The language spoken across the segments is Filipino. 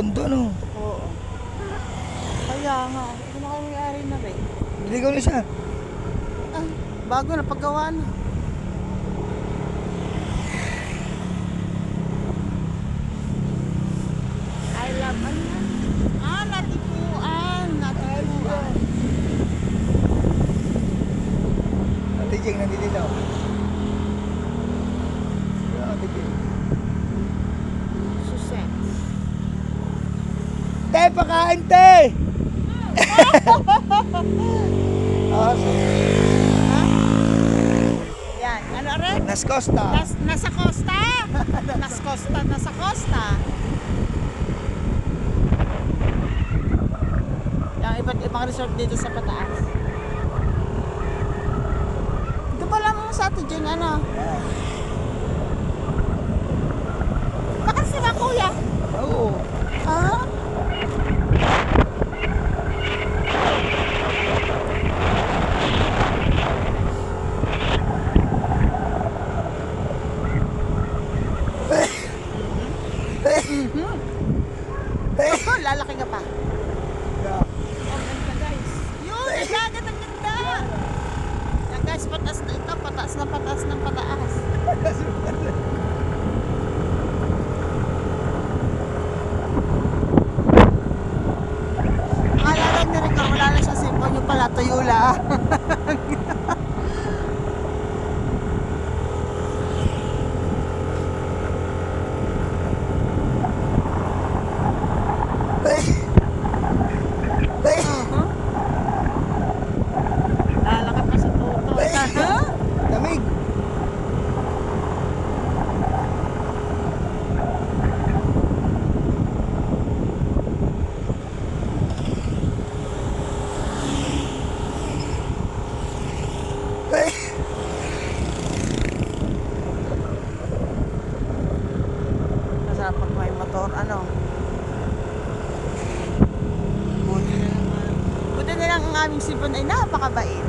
ganda no. Oo. Kaya nga, hindi na kayo may-ari na rin. Biligaw na siya. Ah, bago na paggawa na. I love ano yan? Ah, natipuan. Natipuan. Ate Jeng, nandito daw. Ate Jeng. Suset. Te, pakain te! Ah, Ha? Yan. Ano rin? Nas Costa. Nasa Costa. Nasa Costa. Yung iba't ibang resort dito sa Pataas. Ito pala mo sa atin dyan, ano? Bakit sila kuya? Oo. Ah? Lalaki ka pa. Yeah. Oh, ganda guys. Yun, ang dagat, ang ganda. Yan guys, pataas na ito. Pataas na pataas ng pataas. Akala lang na rin ka, wala lang siya cellphone yung pala, tuyo lang. Lalakad pa sa tuto. Lamig. Masarap pag may motor, ano? Buti na lang ang aming sipon ay napakabait.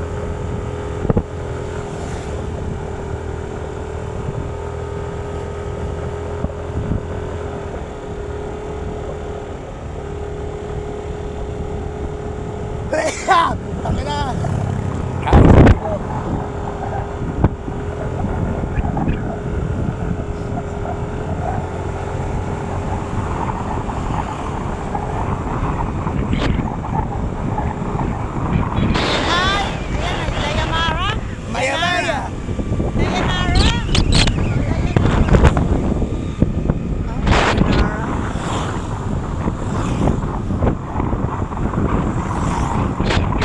Tangin na. Ay! Ayan, Dayamara. Maya-maya. Dayanara.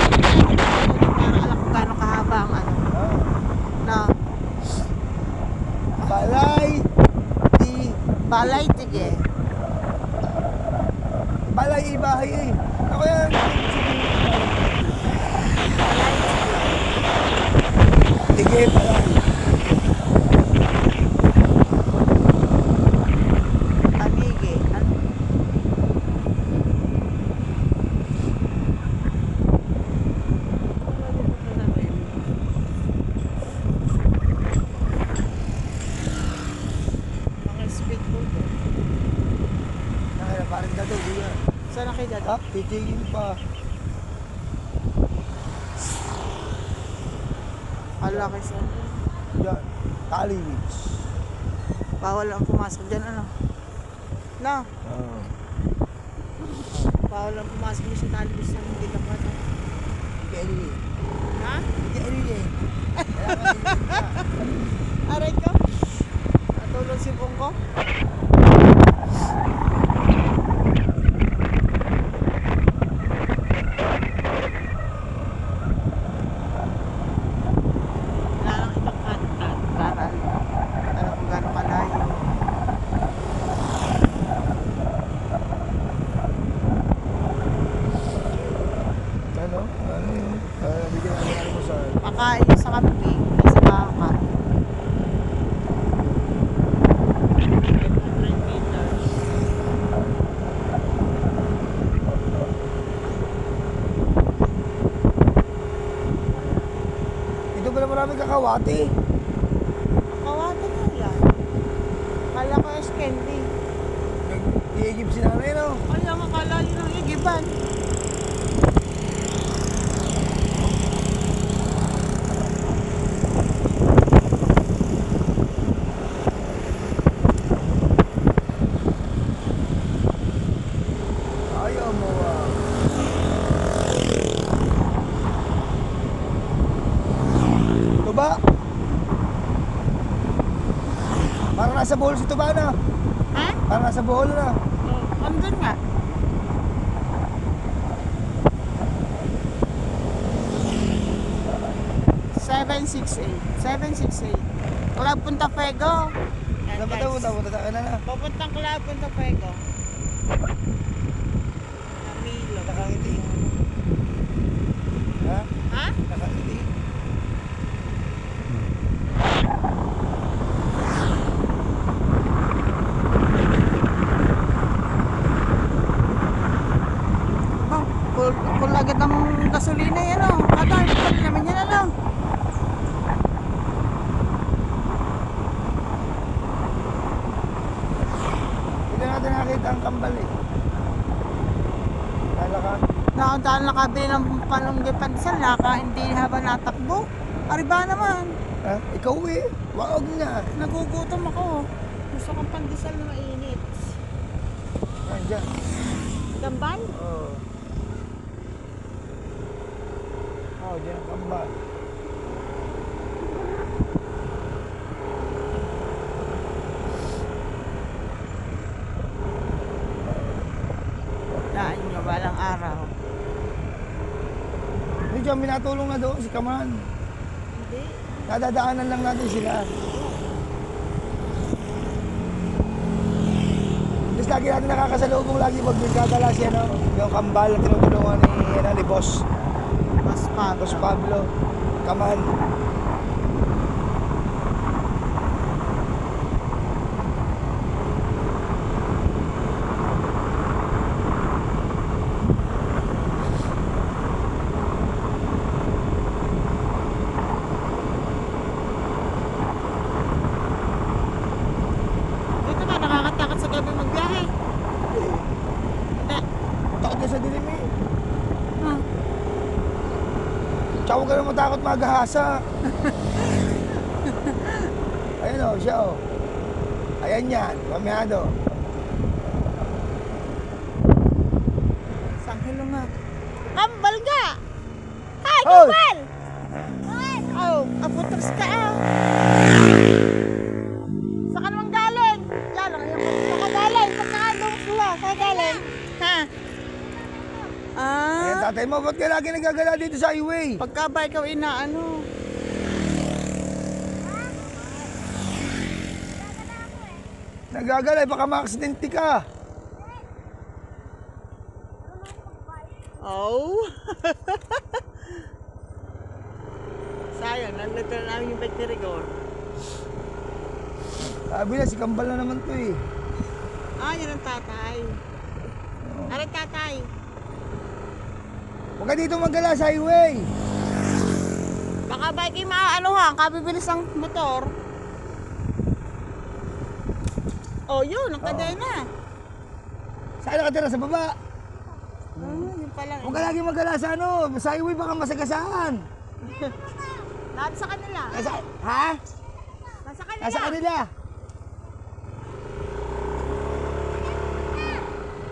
Para alam kung gaano kahaba ang ano. Na, Balay. Di. balay tige. Balay ibahay eh. Ako yan. Tige, balay. Amige. Ano? Mga speedboat. Nakaya, parang dato. Diyan. Saan na kayo dado? Ha? Titigin pa. Alaki siya. Diyan. Tali Beach. Bawal ang pumasok dyan, ano? No, Oo. bawal ang pumasok mo sa talibus na hindi ka pa. Tige, anyway. Ha? Tige, anyway. Aray ko? Natulog si Bongko? Wala lang ibang kat para alam kung gano'ng kalayo. Ano? Ano yun? Bigyan natin ng almusal. Pakain niya sa kambing, sa baka. 500 meters. Ito pala maraming kakawati. Kawatan mo yan. Kala ko is candy. Nag-iigib si nanay, no? Wala laban. Ayaw mo ah. Tuba. Parang nasa Bohol si Tuba na. Ha? Parang nasa Bohol na. Andun nga. $768. Club Punta Fuego. Yan, Dapat guys. punta sa kanan na. Papuntang Club Punta Fuego. Camilo. Nakangiti. Ha? Ha? Nakangiti. Oh, kung lagit ng gasolina yan o. Kada, pag naman yan ano. Hindi natin nakita ang kambal eh. Lalakad. Dahil nakabili ng panunggi pansal, hindi habang natakbo. Ariba naman. Ha? Ikaw eh. Wag na. Nagugutom ako. Gusto kong pandesal na mainit. Nandiyan. Gambal? Oo. Oh, diyan ang kambal. Daan nyo, balang araw. Hindi dyan, minatulong na doon si Kaman. Hindi. Nadadaanan lang natin sila. Tapos lagi natin nakakasalubong lagi pag nagkakala si ano, yung kambal na tinutulungan ni Boss. Mas Pablo. Boss Pablo. Kaman. Dito ba, nakakatakot sa gabi magbiyahe? Hindi. Takot ka sa dilim eh. Hmm. Tsaka huwag ka na matakot maghahasa. Ayun o, siya o. Ayan yan, pamihado. Sanghilo nga. Kambal ka! Hi, Hoy! kambal! Oh, aputros ka ah. Saan ka naman galing? Yan, saan ka galing? Saan ka sila? Saan ka galing? Ha? Ayan Ah, tatay mo, ba't ka lagi nagagala dito sa highway? pagka ba ikaw inaano? Nagagala, baka ma-aksidente ka. Oh. Sayang, nandito na namin yung bike ni Rigor. Sabi na, si Kambal na naman to eh. Ah, yan ang tatay. Aray tatay. Huwag ka dito maggala sa highway. Baka ba kayo maaanuhan, kabibilis ang motor. Oh, yun, ang kadena. Saan nakatira sa baba? Yun pala. Huwag ka lagi maggala sa ano, sa highway baka masagasaan. Lahat sa kanila. Ha? Nasa kanila. Nasa kanila.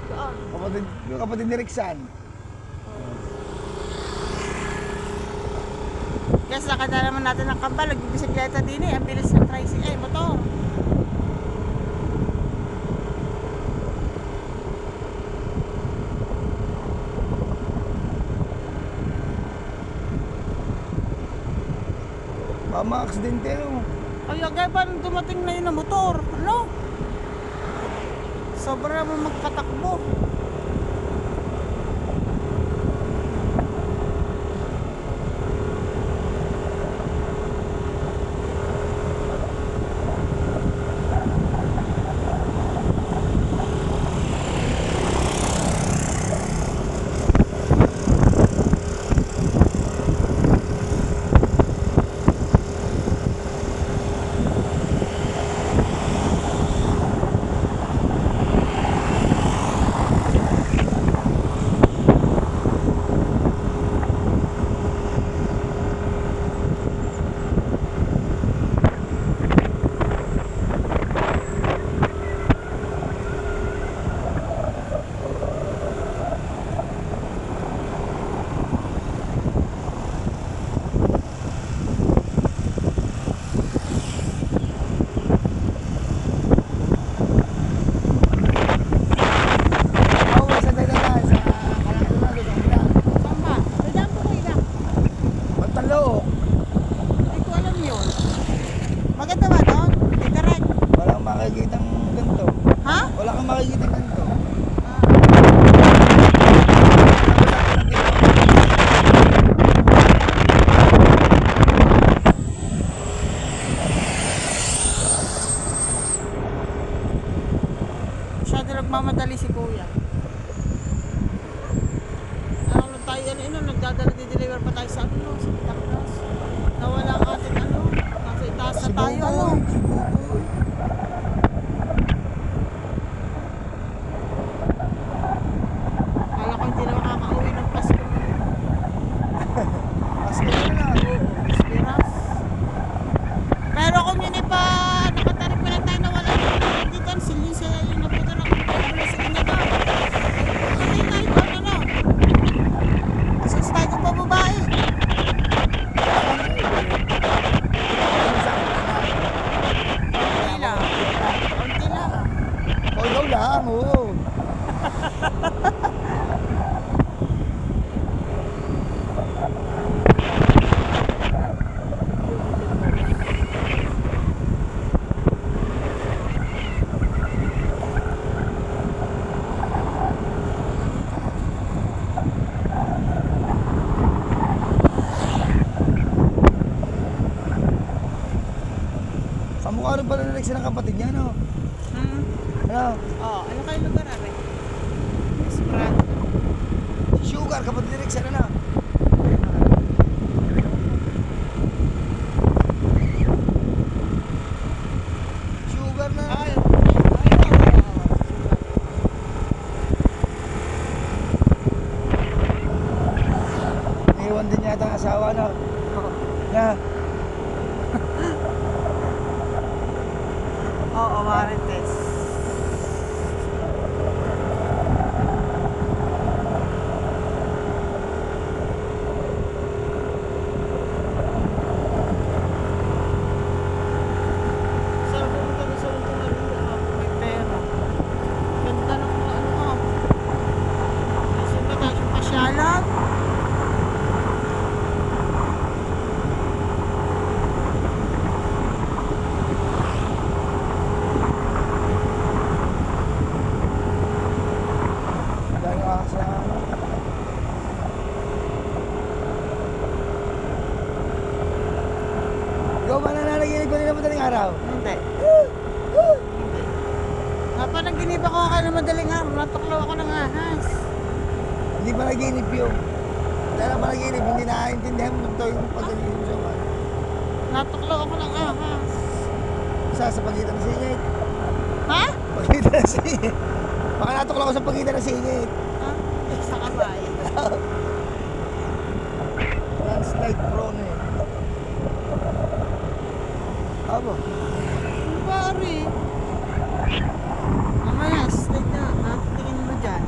Doon. Yung kapatid ni Rixan. Guys, lakad na naman natin ng kambal. Nagbibisikleta din eh. Ang bilis ng tricycle. Eh, motor. Baka ma-aksidente no. Kaya gaya ba nung dumating na yun na motor? Ano? Sobra naman magpatakbo. nagmamadali si kuya. Ano lang tayo, nagdadala, di-deliver pa tayo sa ano, sa Batangas. Nawala ang ating ano, nasa itaas na tayo. Ano? Kala ko hindi na makakauwi ng Pasko. Pasko na lang. Spiras. Pero kung yun pa, nakatarik pa lang tayo na wala hindi kan silisa yung naputa na kung tayo wala sa kanya daw. Hindi tayo ba ano? Asos tayo kung pababae. Konti lang. Konti lang. Ikaw lang, oo. Kamukha rin pala na ng kapatid niya, no? Ano? Oh, ano kayo lugar are? Esperanto. Si Sugar, kapatid ni Rex, ano na? Sugar na. Naiwan din yata ang asawa, no? Na, Oo, Marites. Sarap pumunta doon sa Lutong Maria. May pera. Ganda ng mga ano. Kasi ba tayo yung pasyalan? dahil nga sa ano. Ikaw ba nananaginip ko nila madaling araw? Hindi. Napanaginip ako kayo ng madaling araw. Natuklaw ako ng ahas. Hindi pa naginip yun. Dahil pa naginip, hindi nakaintindihan mo ito yung pag-agisip sa mga. Natuklaw ako ng ahas. Isa sa pagitan ng singit. Ha? Pagitan ng singit. Baka natuklaw ko sa pagitan ng singit. Ha? Sa kamay. Landslide prone eh. Abo. Pari. Mamaya, slide na. Tingin mo dyan.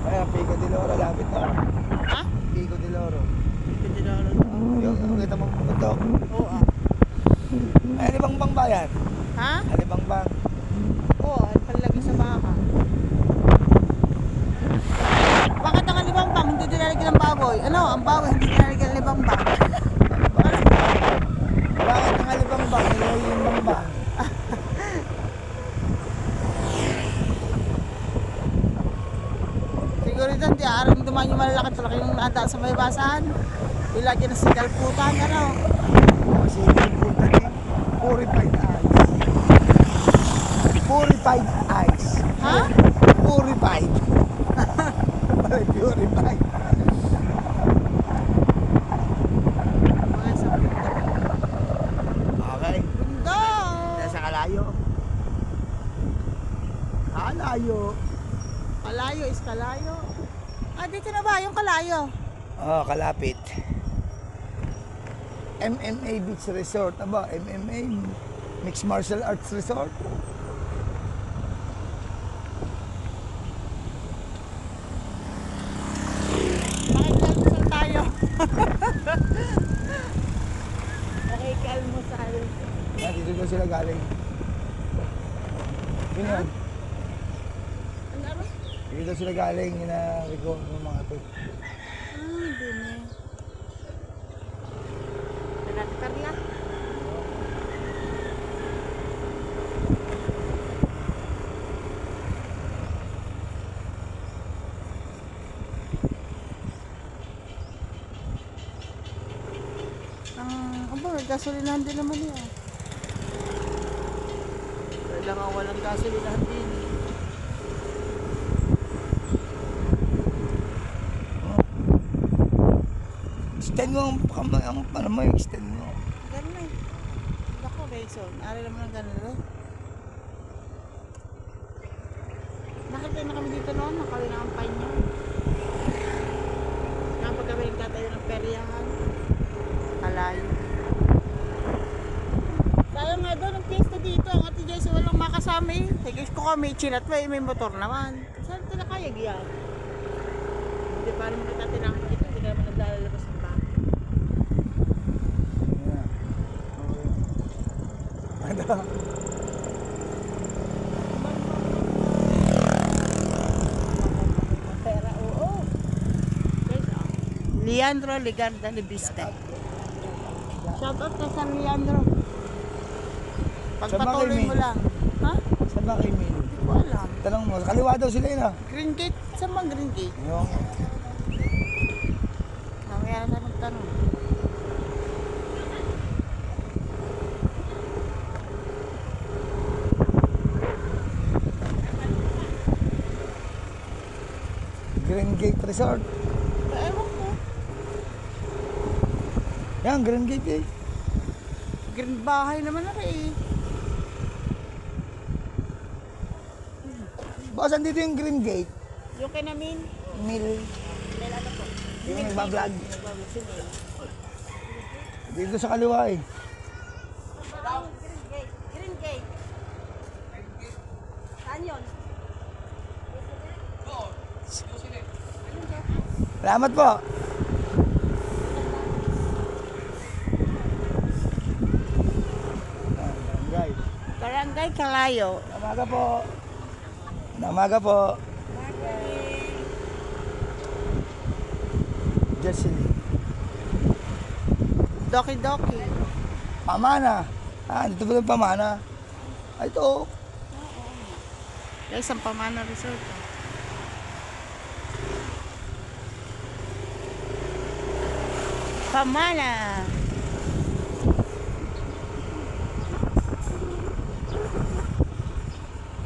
Kaya Pico de Loro, lapit na. Ha? Pico de Loro. Pwede na ako. Yung kita mong pumuntok. Oo ah. Ay, Alibangbang ba yan? Ha? Alibangbang. Oo, ang palagi sa baka. Bakit ang alibangbang hindi nilalagyan ng baboy? Ano? Ang baboy hindi nilalagyan ng alibangbang. Bakit ang Alibangbang? Nilayo yung bangbang. Siguro dyan, di aram duman yung malalaki talaga yung nada sa may basahan. Ilagyan na sigal putan, ano? Kasi yung punta ni Purified Ice. Purified Ice. Ha? Purified. Pala purified. Mga sa punta. Okay. Bunda! Nasa Kalayo. Kalayo. Kalayo is kalayo. Ah, dito na ba yung kalayo? Oh, kalapit. MMA Beach Resort. Aba, MMA Mixed Martial Arts Resort. Makikalmusal tayo. Makikalmusal. Dito daw sila galing. Yun yun. Ano ba? Dito daw sila galing. Yun na record ng mga to. Ah, din eh. Nagkarla. Aba, may gasolinahan din naman yan. lang ang walang gasolinahan din. Extend mo ang ano mo, extend mo. Ganun eh. Ako, Rayson. Ari naman ang ganun eh. Nakita na kami dito noon, nakawin na ang pain niya. Kapag kami nagtatayo ng peryahan, kalayo. Sayang nga doon, ang piyesta dito, ang Ate Jesse walang makasama eh. Sige ko kami, chinat may motor naman. Saan ito nakayag yan? Hindi pa rin magkatatinangan dito, hindi ka naman naglalabas ng bahay. Ano? Pera, oo. Leandro Ligarda Libiste. Shoutout ka sa Leandro. Pagpatuloy mo lang. Ha? Saan ba kayo, Mil? Hindi ko alam. Tanong mo, kaliwa daw sila yun ah. Green Gate? Saan bang Green Gate? Yung, Mamaya na tayo magtanong. Green Gate Resort. Ewan ko. Yan, Green Gate eh. Green bahay naman na eh. Boss, andito yung Green Gate. Yung kay namin. Mil. Mel ano po? Yung nagbablog. Nagbablog si Mel. Dito sa kaliwa eh. Green Gate. Green Gate. Saan yun? Salamat po. Barangay. Barangay Kalayo. Namaga po. Namaga po. Jocelyn. Doki Doki. Pamana. Ah, dito ba yung Pamana? Ay, ito. Guys, ang Pamana Resort. Pamana.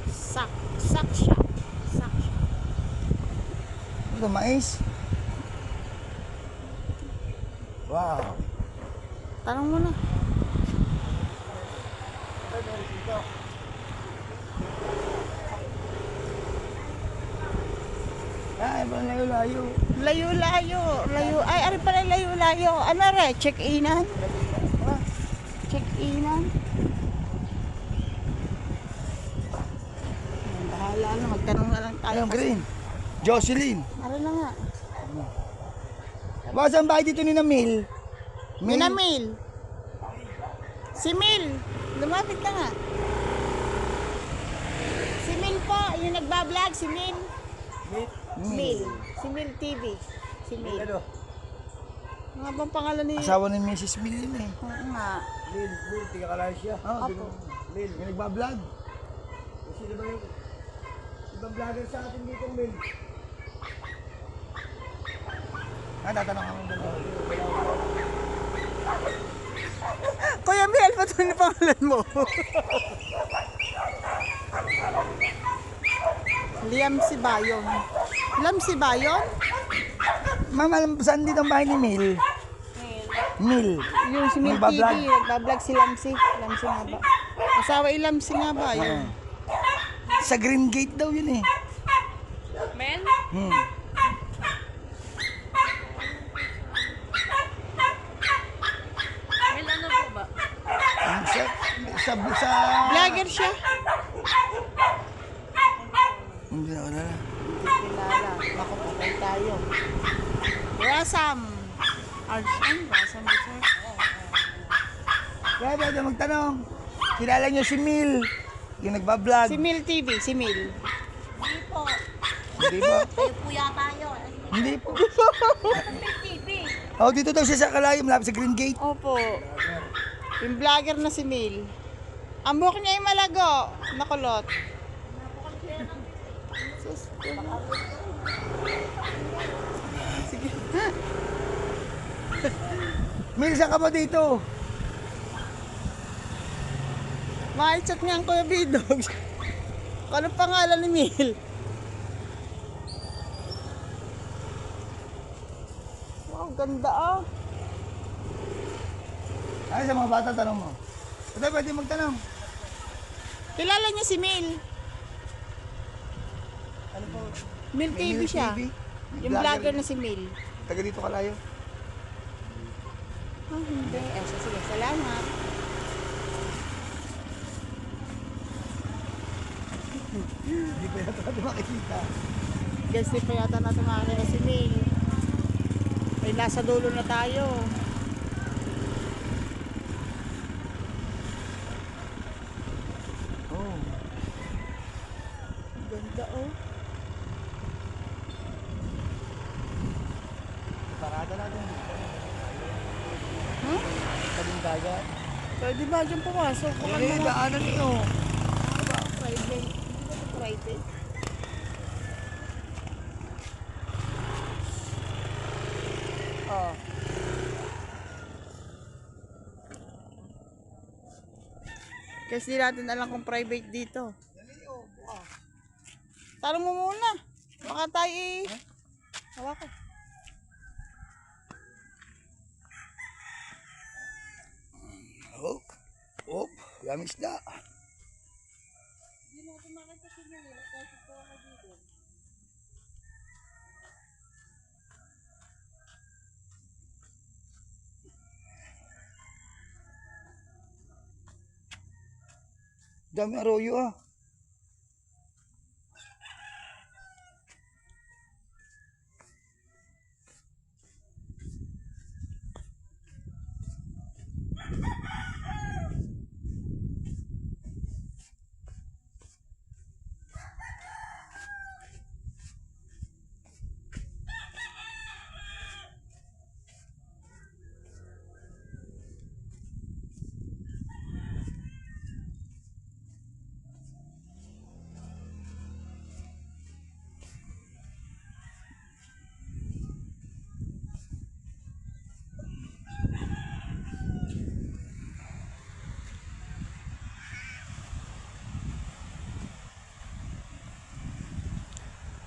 Sak shop. Sak shop. Ito, mais. Wow. Tanong mo na. Ay, parang layo-layo. Layo-layo. Layo. Ay, ari pala layo-layo. Ano re? Check-inan? Check-inan? Ayan, bahala na. Magtanong na lang tayo. Ayun, green. Jocelyn. Ano na nga? Boss, ang bahay dito ni Namil. Minamil. Si Mil. Lumapit ka nga. Si Mil po. Yung nagbablog. Si Mil. Mil. Si Mil TV. Si Mil. Ano? Mga bang pangalan ni... Asawa ni Mrs. Mil yun eh. Oo nga. Mil, tiga ka lang siya. Oo, Opo. Mil, yung nagbablog. Sino ba yung ibang vlogger sa atin dito, Mil? Ah, tatanong kami doon. Kuya Mel, ba't ano yung pangalan mo? Liam si Bayon. Liam si Bayon? Ma'am, saan dito ang bahay ni Mil? Mil. Yung si Mil TV, Nagbablog. nagbablog si Lamsi. Lamsi nga ba? Asawa Lamsi nga ba? Yun. Sa Green Gate daw yun eh. Mel? Mel ano po ba? Sa Vlogger siya. Hindi na, wala na. Hindi kilala. Naku, patay tayo. Rasam. Arsan, Rasam Resort. Kaya pwede magtanong. Kilala niyo si Mil? Yung nagbablog. Si Mil TV, si Mil. Hindi po. Hindi ba? Kayo po yata yun. Hindi po. TV. Oh, dito daw siya sa Kalayo, malapit sa Green Gate. Opo. Yung vlogger na si Mil. Ang buhok niya ay malago. Nakulot. Sus, sige. Mil, saan ka ba dito? Makichat niya ang Kuya Bidog. Ano pangalan ni Mil? Wow, ganda ah. Ay, sa mga bata, tanong mo. Ito, pwede magtanong. Kilala niya si Mil. Ano po? Mil TV siya. TV? Yung vlogger na si Mil. Taga dito kalayo. Ah, hindi. Sige, salamat. Hindi pa yata natin makikita. Guess di pa yata natin makakita si Mil. Ay, nasa dulo na tayo. Oh. Ang ganda oh. Parada natin. Huh? Tabing dagat. Pwede ba dyan pumasok? Baka Eh, naman. daanan niyo. Friday. Hindi ba ito Friday? Oh. Kasi di natin alam kung private dito. Tanong mo muna. Baka tayo eh. Hawakan. Oh. Oh. Yamis na. Hindi natin makita si Mil. Kasi po ako dito. Dami arroyo ah.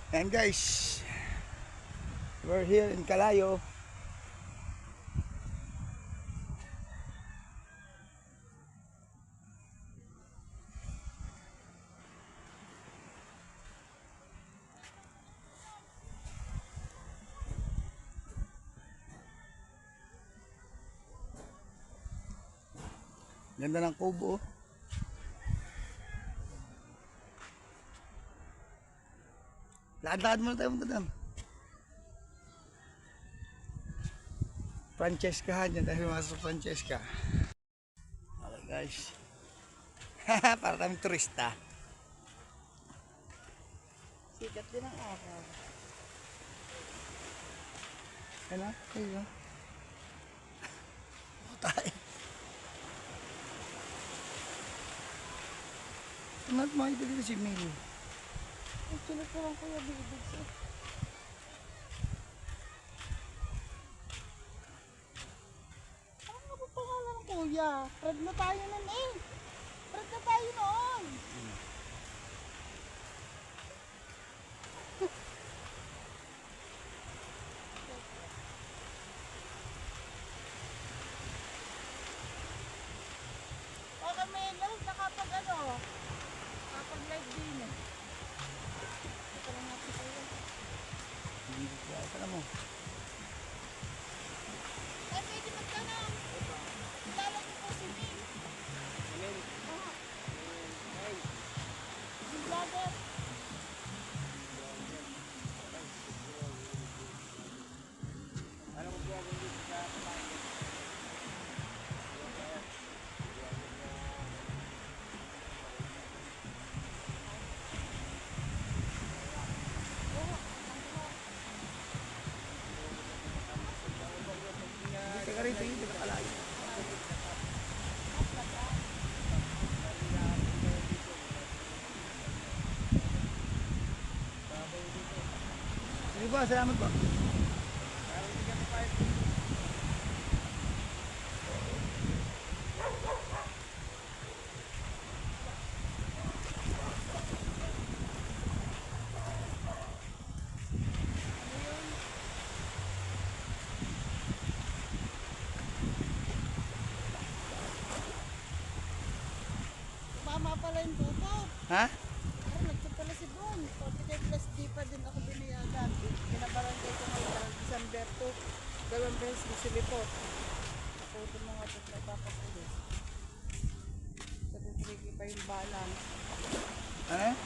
And guys, we're here in Calayo. Ganda ng kubo. Lakad-lakad muna tayo punta doon. Francesca dyan tayo masuk Francesca. Okay guys. Para kami turista. Sikat din ang araw. Ano? Ayun. Tayo. Ano makita dito si Mil? Ang sunod ko lang Kuya Bidog siya. Ano nga ba pangalan ng kuya? Fred na tayo nun eh. Fred na tayo noon. Okay, may live na kapag ano, kapag live din eh. Ito lang natin kayo. Alam mo. Ay, pwede magtanong. Kilala niyo po si Mil. Oo. Yung vlogger. Teka rito yun, teka kalayo. Sige po, salamat po. tama pala yung tuto. Ha? Pero nagtip pala si Bon. 45 plus di pa din ako binayagan. Pinabarangay ko ngayon December 2. 2 beses na silipot. Ako ito mga ito na papapulis. Sa 2 pa yung balance. Ano? 23.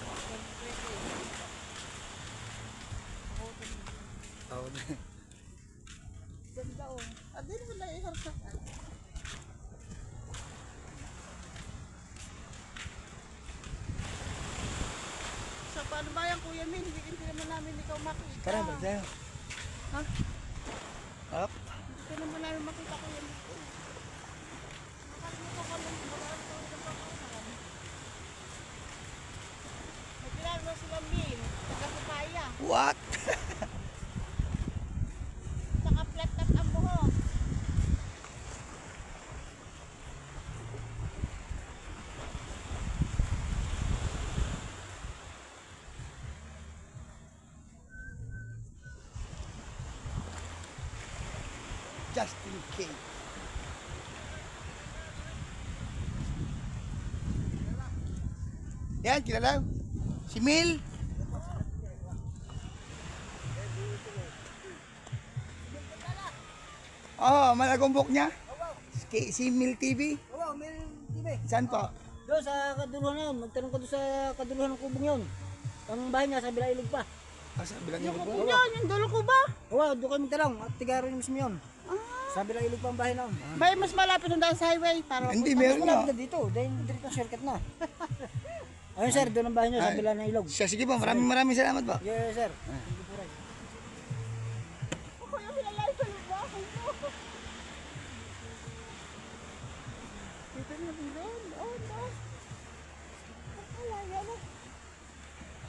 Ako ito Oo. ganda oh. Ah, di naman na iharsakan. So, paano ba yan, Kuya Min? Hindi naman namin ikaw makita. Tara, balik tayo. Ha? Up. Hindi naman namin makita, Kuya Min. Nakalimutan ko lang. Magaan ko rin ang pagkakaan. May kilala sila Min. Taga-Papaya. What? Tsaka flat top ang buhok. Justin K. Yan, kilala. Si Mil. Oh, malagumbok niya. Si Mil TV. Oo, may TV. Saan po? Doon sa kaduluhan na yun. Magtanong ka doon sa kaduluhan ng kubong yun. Ang bahay niya sa Bilailog pa. Ah, sa bilang Yung niyo kuko po. yun, yung dulo ko ba? Oo, doon kayo magtanong. At tiga rin mismo yun. Sa Bilailog pa ang bahay na yun. May mas malapit na dahil sa highway. Para Hindi, mapunta. meron Wala nga. ka dito. Dahil direct ang shortcut na. Ayun sir, doon ang bahay niya sa Ay. Bila ng Ilog. Siya, sige po, maraming salamat po. Yes sir. Thank you po rin. Kuya, nilalay ko yung bahay mo. Dito na din. Oh, no. Wala yan.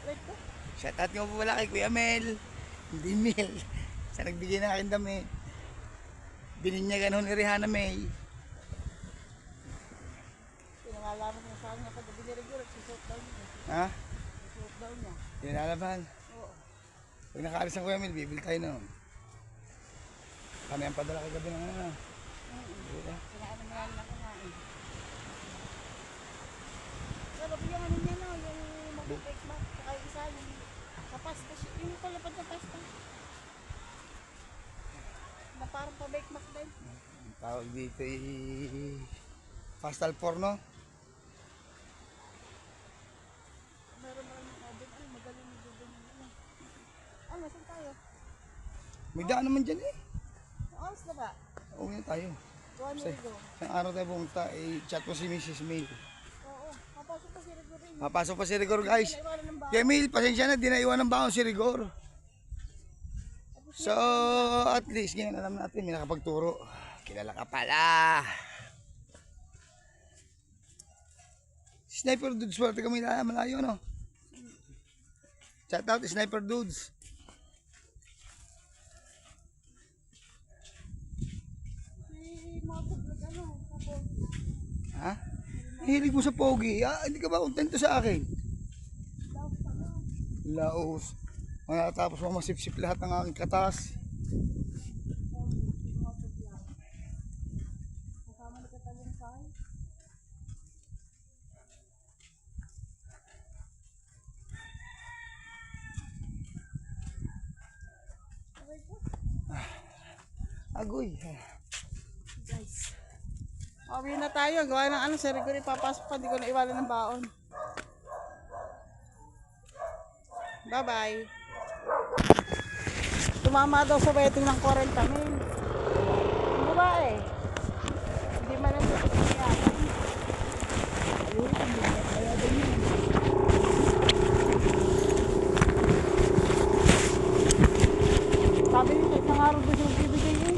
Wait ko. Shoutout nga po pala kay Kuya Mel. Hindi Mel. Sa nagbigay ng aking damit. Bininyagan ho ni Rihanna May. Pinangalaman niya sa kanya pag binirigurot, susot daw niya. Ha? Susot daw niya. Pinalaban. Oo. Pag nakaalis ang Kuya Mel, bibili tayo noon. Kami ang padala kay gabi ng ano. Diba? Pinaano mo yan lang kumain. Pero yung ano niya no, yung mag-bake back, saka yung isa, yung sa pasta, yung palapad na pasta. Na parang pa-bake back din. Ang tawag dito ay pastel porno. Meron na yung oven, ay magaling na doon yung ano. Ah, nasan tayo? May daan naman dyan eh. Oras na ba? Uwi na tayo. Gawa niyo Say, ito. isang araw tayo pumunta, chat ko si Mrs. May. Oo, mapasok pa si Rigorin. Papasok pa si Rigor guys. Naiwanan ng bahay. Kaya Mil, pasensya na, di naiwan ng baon si Rigor. So, at least ngayon alam natin, may nakapagturo. Kilala ka pala. Sniper Dudes, swerte kami na malayo, no? Shout out, Sniper Dudes. Si Mabog ano, tapos Ha? Hilig mo sa pogi. Ah, hindi ka ba kontento sa akin? daw pa na. Laos. Matapos mo masipsip lahat ng aking katas. Kasama na kita yung sign. Okay po. Agoy. Guys. Uwi na tayo. Gawa ng ano, si Rigor ipapasok pa. Hindi ko na iwanan ng baon. Bye-bye. Tumama daw sa wedding ng 40 mil. Yung babae. Hindi man lang dito kaya. Sabi nito, isang araw doon yung bibigay eh.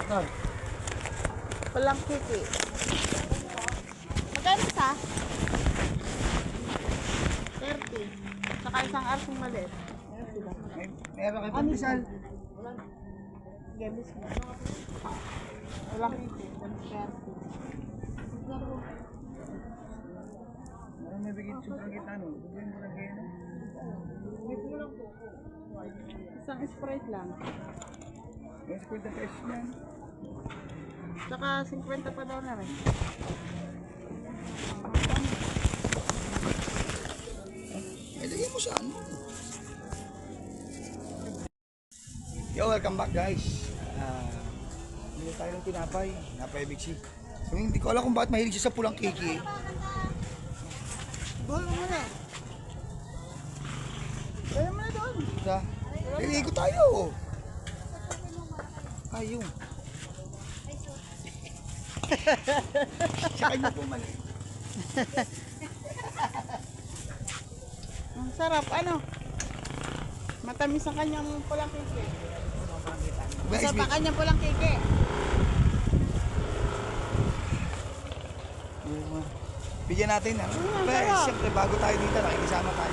Walang kiki. Magkano sa? 30. Saka isang arsong maliit. Meron kayo pagkisal. Gamis mo. Walang kiki. 30. Meron may bigay sobrang kita, no? Bigyan mo lang kayo, no? Isang Sprite lang. May 50 pesos yan. Saka 50 pa daw na rin. Ilagay mo sa ano. Yo, welcome back guys. Hindi tayo ng tinapay. Tinapay Big C. So, hindi ko alam kung bakit mahilig siya sa pulang kiki. Buhol mo na. Kaya mo na doon. Sa? Ikot tayo. Ayun. Sa kanya po mali. Ang sarap. Ano? Matamis ang kanyang pulang kiki. Guys, Masarap ang kanyang pulang kiki. bigyan natin. sarap. Pero siyempre bago tayo dito, nakikisama tayo